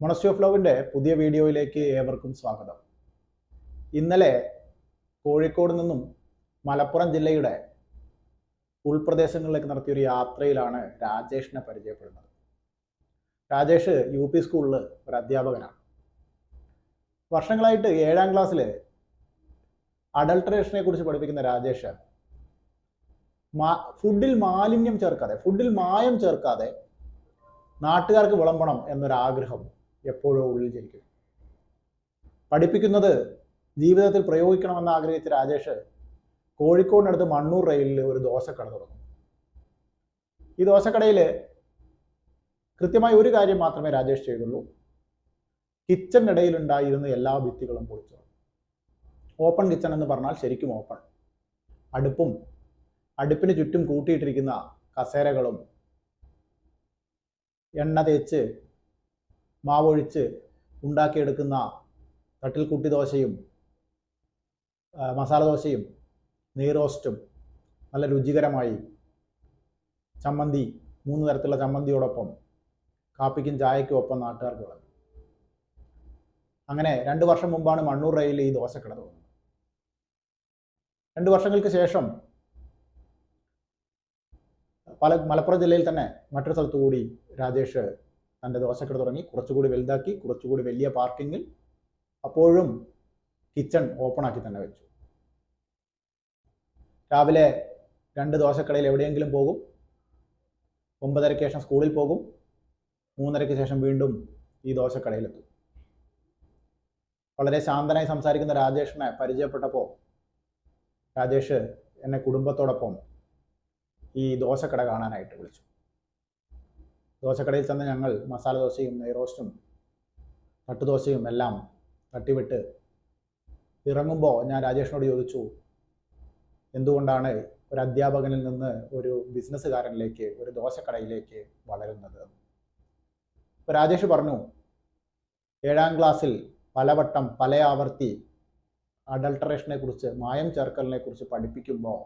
Monastery of ലവിൻ്റെ പുതിയ വീഡിയോയിലേക്ക് ഏവർക്കും സ്വാഗതം. ഇന്നലെ കോഴിക്കോട് നിന്നും മലപ്പുറം ജില്ലയുടെ ഉൾപ്രദേശങ്ങളിലേക്ക് നടത്തിയൊരു യാത്രയിലാണ് രാജേഷിനെ പരിചയപ്പെടുന്നത്. രാജേഷ് UP സ്കൂളിൽ ഒരു അധ്യാപകനാണ്. വർഷങ്ങളായിട്ട് 7ാം ക്ലാസ്സിൽ അഡൾട്ടറേഷനെ കുറിച്ച് പഠിപ്പിക്കുന്ന രാജേഷ് ഫുഡിൽ മാലിന്യം ചേർക്കാതെ, ഫുഡിൽ മായം ചേർക്കാതെ നാട്ടുകാർക്ക് വിളമ്പണം എന്നൊരാഗ്രഹം എപ്പോഴോ ഉള്ളിൽ ജനിക്കും. പഠിപ്പിക്കുന്നത് ജീവിതത്തിൽ പ്രയോഗിക്കണമെന്ന് ആഗ്രഹിച്ച രാജേഷ് കോഴിക്കോടിനടുത്ത് മണ്ണൂർ റെയിലിൽ ഒരു ദോശക്കട തുടങ്ങും. ഈ ദോശക്കടയിൽ കൃത്യമായി ഒരു കാര്യം മാത്രമേ രാജേഷ് ചെയ്തുള്ളൂ. കിച്ചണിനിടയിലുണ്ടായിരുന്ന എല്ലാ ഭിത്തികളും പൊളിച്ചു. ഓപ്പൺ കിച്ചൺ എന്ന് പറഞ്ഞാൽ ശരിക്കും ഓപ്പൺ. അടുപ്പിന് ചുറ്റും കൂട്ടിയിട്ടിരിക്കുന്ന കസേരകളും എണ്ണ തേച്ച് മാവൊഴിച്ച് ഉണ്ടാക്കിയെടുക്കുന്ന തട്ടിൽ കുട്ടി ദോശയും മസാല ദോശയും നെയ്റോസ്റ്റും നല്ല രുചികരമായി ചമ്മന്തി 3 തരത്തിലുള്ള ചമ്മന്തിയോടൊപ്പം കാപ്പിക്കും ചായയ്ക്കും ഒപ്പം നാട്ടുകാർക്ക് വിളമ്പി. അങ്ങനെ 2 വർഷം മുമ്പാണ് മണ്ണൂർ റെയിലിൽ ഈ ദോശക്കട തുടങ്ങുന്നത്. 2 വർഷങ്ങൾക്ക് ശേഷം മലപ്പുറം ജില്ലയിൽ തന്നെ മറ്റൊരു സ്ഥലത്തു കൂടി രാജേഷ് തൻ്റെ ദോശക്കട തുടങ്ങി. കുറച്ചുകൂടി വലുതാക്കി, കുറച്ചുകൂടി വലിയ പാർക്കിങ്ങിൽ, അപ്പോഴും കിച്ചൺ ഓപ്പണാക്കി തന്നെ വെച്ചു. രാവിലെ 2 ദോശക്കടയിൽ എവിടെയെങ്കിലും പോകും, 9:30 ശേഷം സ്കൂളിൽ പോകും, 3:30 ശേഷം വീണ്ടും ഈ ദോശക്കടയിലെത്തും. വളരെ ശാന്തനായി സംസാരിക്കുന്ന രാജേഷിനെ പരിചയപ്പെട്ടപ്പോൾ രാജേഷ് എന്നെ കുടുംബത്തോടൊപ്പം ഈ ദോശക്കട കാണാനായിട്ട് വിളിച്ചു. ദോശക്കടയിൽ ചെന്ന് ഞങ്ങൾ മസാല ദോശയും നെയ്റോസ്റ്റും തട്ടുദോശയും എല്ലാം തട്ടിവിട്ട് ഇറങ്ങുമ്പോൾ ഞാൻ രാജേഷിനോട് ചോദിച്ചു, എന്തുകൊണ്ടാണ് ഒരു അധ്യാപകനിൽ നിന്ന് ഒരു ബിസിനസ്സുകാരനിലേക്ക്, ഒരു ദോശക്കടയിലേക്ക് വളരുന്നത്? അപ്പോൾ രാജേഷ് പറഞ്ഞു, 7ാം ക്ലാസ്സിൽ പലവട്ടം പല ആവർത്തി അഡൾട്ടറേഷനെ കുറിച്ച്, മായം ചേർക്കലിനെ കുറിച്ച് പഠിപ്പിക്കുമ്പോൾ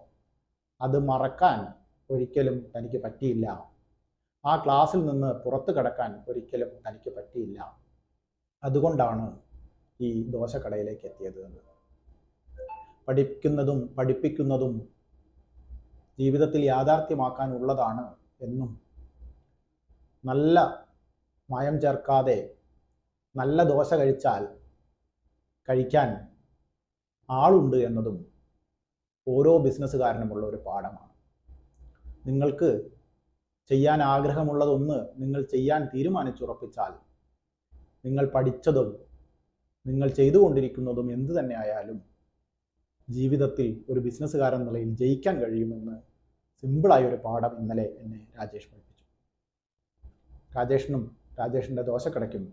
അത് മറക്കാൻ ഒരിക്കലും തനിക്ക് പറ്റിയില്ല. ആ ക്ലാസ്സിൽ നിന്ന് പുറത്തു കടക്കാൻ ഒരിക്കലും തനിക്ക് പറ്റിയില്ല. അതുകൊണ്ടാണ് ഈ ദോശക്കടയിലേക്ക് എത്തിയത്. പഠിക്കുന്നതും പഠിപ്പിക്കുന്നതും ജീവിതത്തിൽ യാഥാർത്ഥ്യമാക്കാനുള്ളതാണ് എന്നും, നല്ല മായം ചേർക്കാതെ നല്ല ദോശ കഴിക്കാൻ ആളുണ്ട് എന്നതും ഓരോ ബിസിനസ്സുകാരനുമുള്ള ഒരു പാഠമാണ്. നിങ്ങൾക്ക് ചെയ്യാൻ ആഗ്രഹമുള്ളതൊന്ന് നിങ്ങൾ ചെയ്യാൻ തീരുമാനിച്ചുറപ്പിച്ചാൽ നിങ്ങൾ പഠിച്ചതും നിങ്ങൾ ചെയ്തുകൊണ്ടിരിക്കുന്നതും എന്തു തന്നെ ആയാലും ജീവിതത്തിൽ ഒരു ബിസിനസ്സുകാരൻ എന്ന നിലയിൽ ജയിക്കാൻ കഴിയുമെന്ന് സിമ്പിളായൊരു പാഠം ഇന്നലെ എന്നെ രാജേഷ് പഠിപ്പിച്ചു. രാജേഷിനും രാജേഷിൻ്റെ ദോശക്കടയ്ക്കും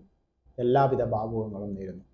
എല്ലാവിധ ഭാവുകങ്ങളും നേരുന്നു.